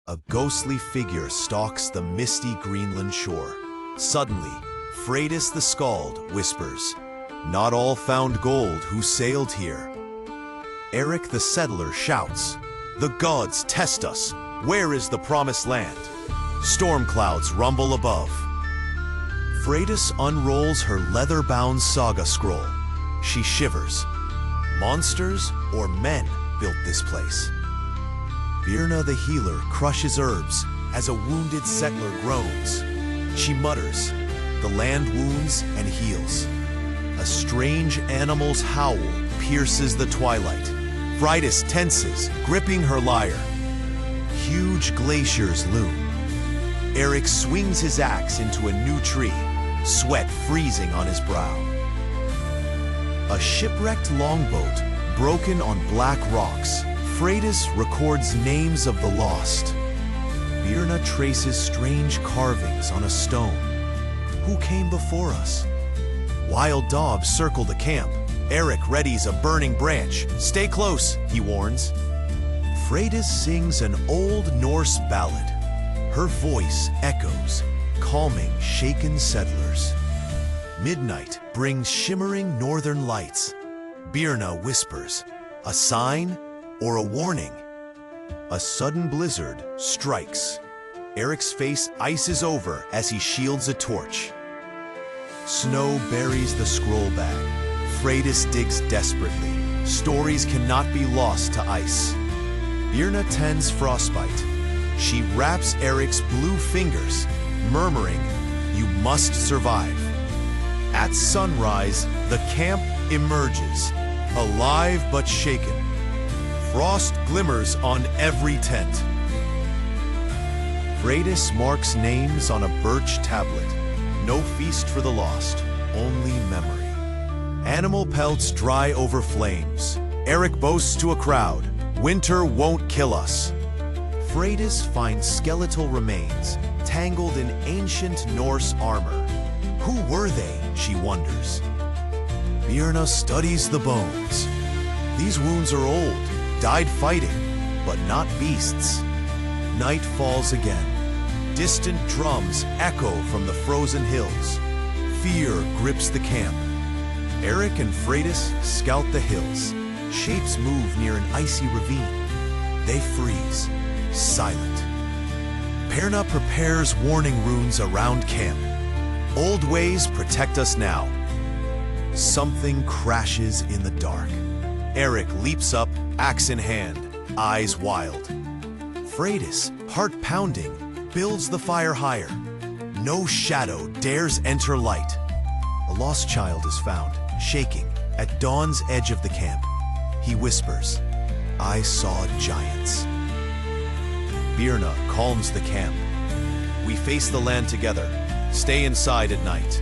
A ghostly figure stalks the misty Greenland shore. Suddenly, Freydis the Skald whispers, "Not all found gold who sailed here." Eric the settler shouts, "The gods test us! Where is the promised land?" Storm clouds rumble above. Freydis unrolls her leather-bound Saga scroll. She shivers. Monsters or men built this place? Birna the healer crushes herbs as a wounded settler groans. She mutters, the land wounds and heals. A strange animal's howl pierces the twilight. Freydis tenses, gripping her lyre. Huge glaciers loom. Eric swings his axe into a new tree, sweat freezing on his brow. A shipwrecked longboat, broken on black rocks. Freydis records names of the lost. Birna traces strange carvings on a stone. Who came before us? Wild dogs circle the camp. Eric readies a burning branch. "Stay close," he warns. Freydis sings an old Norse ballad. Her voice echoes, calming shaken settlers. Midnight brings shimmering northern lights. Birna whispers, a sign or a warning? A sudden blizzard strikes. Eric's face ices over as he shields a torch. Snow buries the scroll bag. Freydis digs desperately. Stories cannot be lost to ice. Birna tends frostbite. She wraps Eric's blue fingers, murmuring, "You must survive." At sunrise, the camp emerges, alive but shaken. Frost glimmers on every tent. Freydis marks names on a birch tablet. No feast for the lost, only memory. Animal pelts dry over flames. Eric boasts to a crowd, "Winter won't kill us." Freydis finds skeletal remains, tangled in ancient Norse armor. Who were they, she wonders. Birna studies the bones. These wounds are old, died fighting, but not beasts. Night falls again. Distant drums echo from the frozen hills. Fear grips the camp. Eric and Freydis scout the hills. Shapes move near an icy ravine. They freeze, silent. Birna prepares warning runes around camp. Old ways protect us now. Something crashes in the dark. Eric leaps up, axe in hand, eyes wild. Freydis, heart pounding, builds the fire higher. No shadow dares enter light. A lost child is found, shaking, at dawn's edge of the camp. He whispers, "I saw giants." Birna calms the camp. We face the land together. Stay inside at night.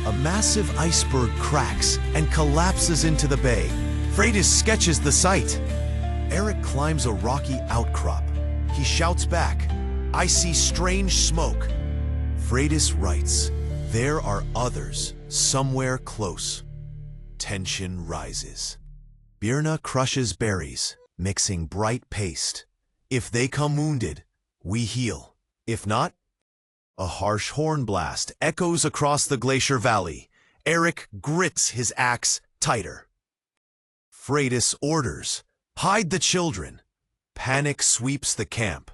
A massive iceberg cracks and collapses into the bay. Freydis sketches the site. Eric climbs a rocky outcrop. He shouts back, "I see strange smoke." Freydis writes, "There are others, somewhere close." Tension rises. Birna crushes berries, mixing bright paste. If they come wounded, we heal. If not, a harsh horn blast echoes across the glacier valley. Eric grits his axe tighter. Freydis orders, "Hide the children." Panic sweeps the camp.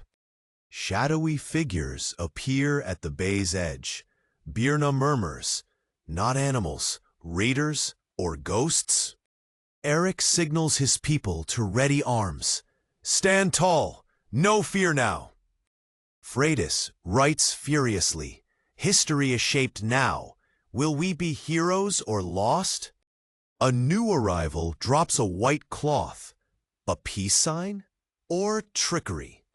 Shadowy figures appear at the bay's edge. Birna murmurs, "Not animals, raiders, or ghosts?" Eric signals his people to ready arms. "Stand tall, no fear now." Freydis writes furiously, "History is shaped now. Will we be heroes or lost?" A new arrival drops a white cloth. A peace sign? Or trickery?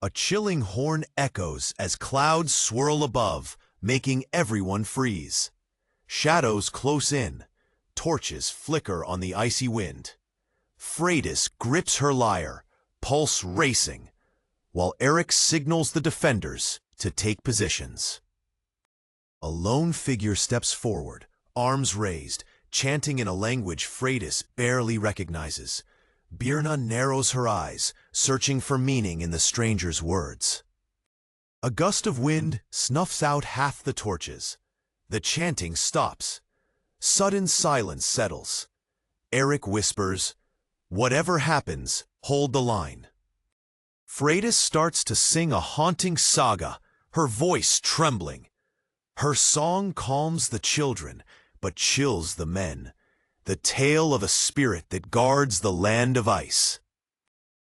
A chilling horn echoes as clouds swirl above, making everyone freeze. Shadows close in. Torches flicker on the icy wind. Freydis grips her lyre, pulse racing, while Eric signals the defenders to take positions. A lone figure steps forward, arms raised, chanting in a language Freydis barely recognizes. Birna narrows her eyes, searching for meaning in the stranger's words. A gust of wind snuffs out half the torches. The chanting stops. Sudden silence settles. Eric whispers, "Whatever happens, hold the line." Freydis starts to sing a haunting saga, her voice trembling. Her song calms the children, but chills the men. The tale of a spirit that guards the land of ice.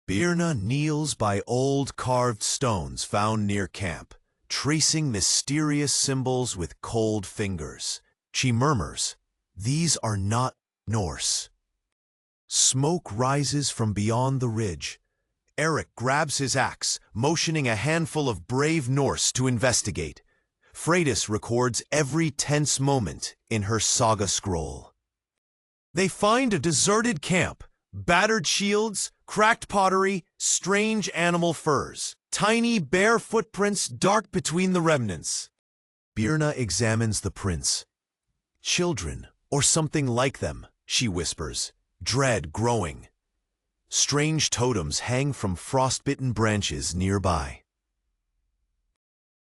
Birna kneels by old carved stones found near camp, tracing mysterious symbols with cold fingers. She murmurs, "These are not Norse." Smoke rises from beyond the ridge. Eric grabs his axe, motioning a handful of brave Norse to investigate. Freydis records every tense moment in her saga scroll. They find a deserted camp, battered shields, cracked pottery, strange animal furs, tiny bare footprints dark between the remnants. Birna examines the prints. "Children, or something like them," she whispers, dread growing. Strange totems hang from frostbitten branches nearby.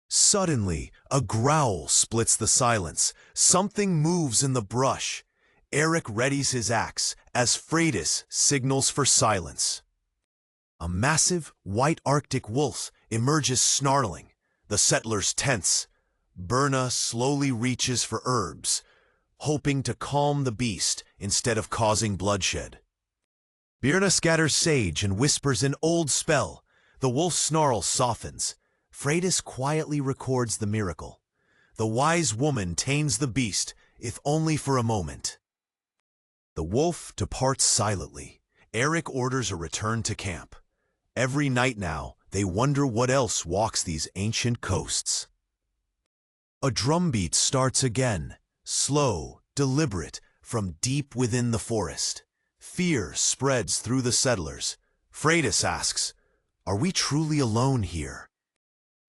Suddenly, a growl splits the silence. Something moves in the brush. Eric readies his axe as Freydis signals for silence. A massive, white Arctic wolf emerges snarling. The settlers tense. Birna slowly reaches for herbs, hoping to calm the beast instead of causing bloodshed. Birna scatters sage and whispers an old spell. The wolf's snarl softens. Freydis quietly records the miracle. The wise woman tames the beast, if only for a moment. The wolf departs silently. Eric orders a return to camp. Every night now, they wonder what else walks these ancient coasts. A drumbeat starts again, slow, deliberate, from deep within the forest. Fear spreads through the settlers. Freydis asks, "Are we truly alone here?"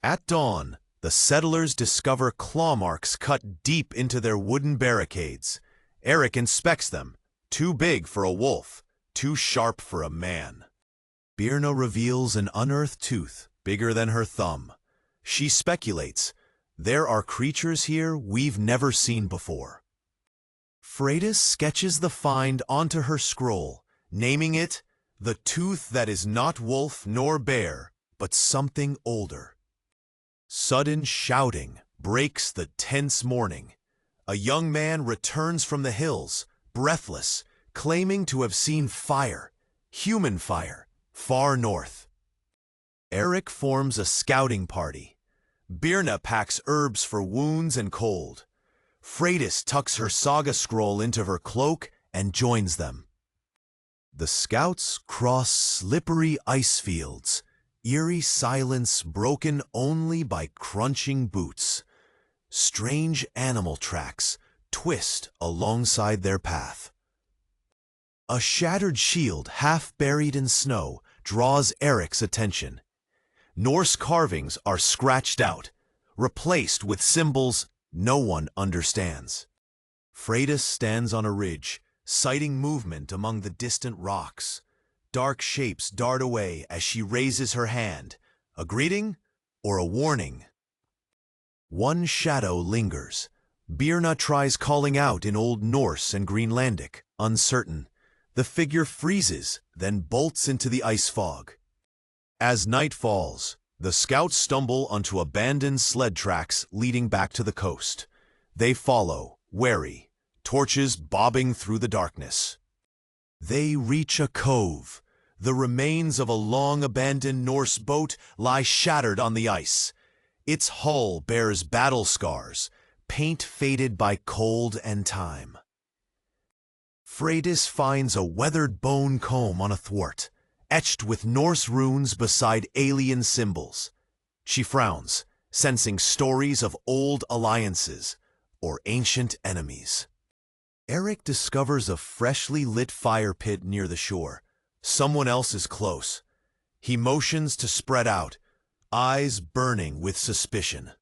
At dawn, the settlers discover claw marks cut deep into their wooden barricades. Eric inspects them. Too big for a wolf, too sharp for a man. Birna reveals an unearthed tooth, bigger than her thumb. She speculates, there are creatures here we've never seen before. Freydis sketches the find onto her scroll, naming it the tooth that is not wolf nor bear, but something older. Sudden shouting breaks the tense morning. A young man returns from the hills, breathless, claiming to have seen fire, human fire, far north. Eric forms a scouting party. Birna packs herbs for wounds and cold. Freydis tucks her saga scroll into her cloak and joins them. The scouts cross slippery ice fields, eerie silence broken only by crunching boots. Strange animal tracks twist alongside their path. A shattered shield half buried in snow draws Eric's attention. Norse carvings are scratched out, replaced with symbols no one understands. Freydis stands on a ridge, sighting movement among the distant rocks. Dark shapes dart away as she raises her hand, a greeting or a warning. One shadow lingers. Birna tries calling out in Old Norse and Greenlandic, uncertain. The figure freezes, then bolts into the ice fog. As night falls, the scouts stumble onto abandoned sled tracks leading back to the coast. They follow, wary, torches bobbing through the darkness. They reach a cove. The remains of a long-abandoned Norse boat lie shattered on the ice. Its hull bears battle scars, paint faded by cold and time. Freydis finds a weathered bone comb on a thwart, etched with Norse runes beside alien symbols. She frowns, sensing stories of old alliances or ancient enemies. Eric discovers a freshly lit fire pit near the shore. Someone else is close. He motions to spread out, eyes burning with suspicion.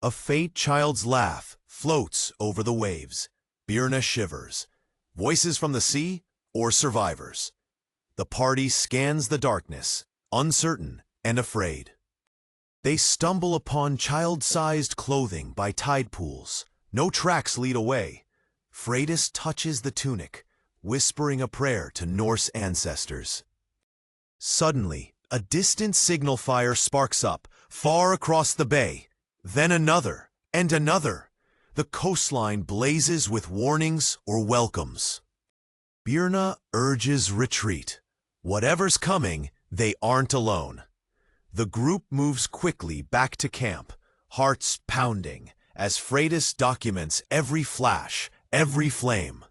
A faint child's laugh floats over the waves. Birna shivers. Voices from the sea or survivors? The party scans the darkness, uncertain and afraid. They stumble upon child-sized clothing by tide pools. No tracks lead away. Freydis touches the tunic, whispering a prayer to Norse ancestors. Suddenly, a distant signal fire sparks up, far across the bay. Then another, and another. The coastline blazes with warnings or welcomes. Birna urges retreat. Whatever's coming, they aren't alone. The group moves quickly back to camp, hearts pounding, as Freydis documents every flash, every flame.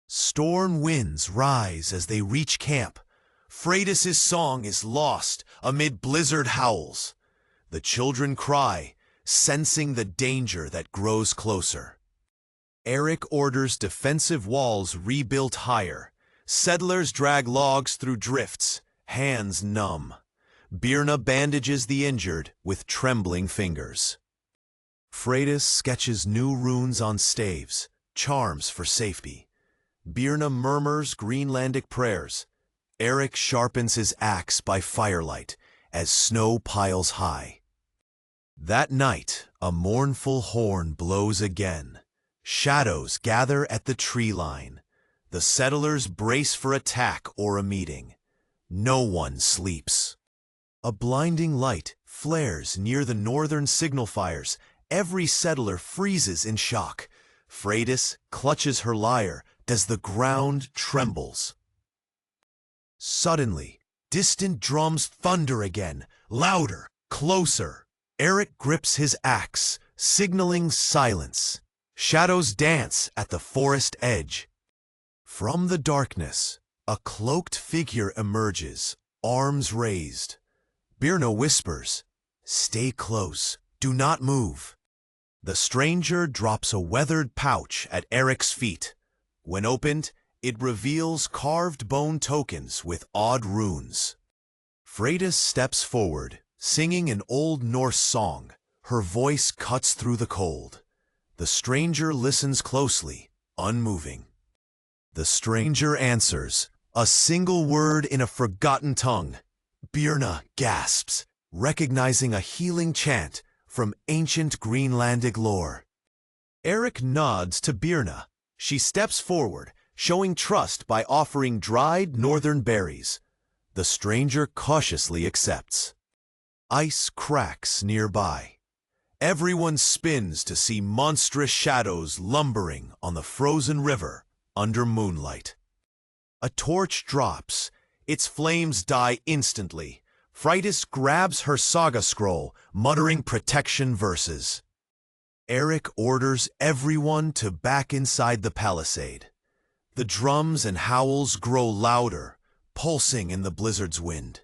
Storm winds rise as they reach camp. Freydis' song is lost amid blizzard howls. The children cry, sensing the danger that grows closer. Eric orders defensive walls rebuilt higher. Settlers drag logs through drifts, hands numb. Birna bandages the injured with trembling fingers. Freydis sketches new runes on staves, charms for safety. Birna murmurs Greenlandic prayers. Eric sharpens his axe by firelight as snow piles high. That night, a mournful horn blows again. Shadows gather at the tree line. The settlers brace for attack or a meeting. No one sleeps. A blinding light flares near the northern signal fires. Every settler freezes in shock. Freydis clutches her lyre as the ground trembles. Suddenly, distant drums thunder again, louder, closer. Eric grips his axe, signaling silence. Shadows dance at the forest edge. From the darkness, a cloaked figure emerges, arms raised. Birna whispers, "Stay close, do not move." The stranger drops a weathered pouch at Eric's feet. When opened, it reveals carved bone tokens with odd runes. Freydis steps forward, singing an old Norse song. Her voice cuts through the cold. The stranger listens closely, unmoving. The stranger answers, a single word in a forgotten tongue. Birna gasps, recognizing a healing chant from ancient Greenlandic lore. Eric nods to Birna. She steps forward, showing trust by offering dried northern berries. The stranger cautiously accepts. Ice cracks nearby. Everyone spins to see monstrous shadows lumbering on the frozen river under moonlight. A torch drops. Its flames die instantly. Freydis grabs her Saga scroll, muttering protection verses. Eric orders everyone to back inside the palisade. The drums and howls grow louder, pulsing in the blizzard's wind.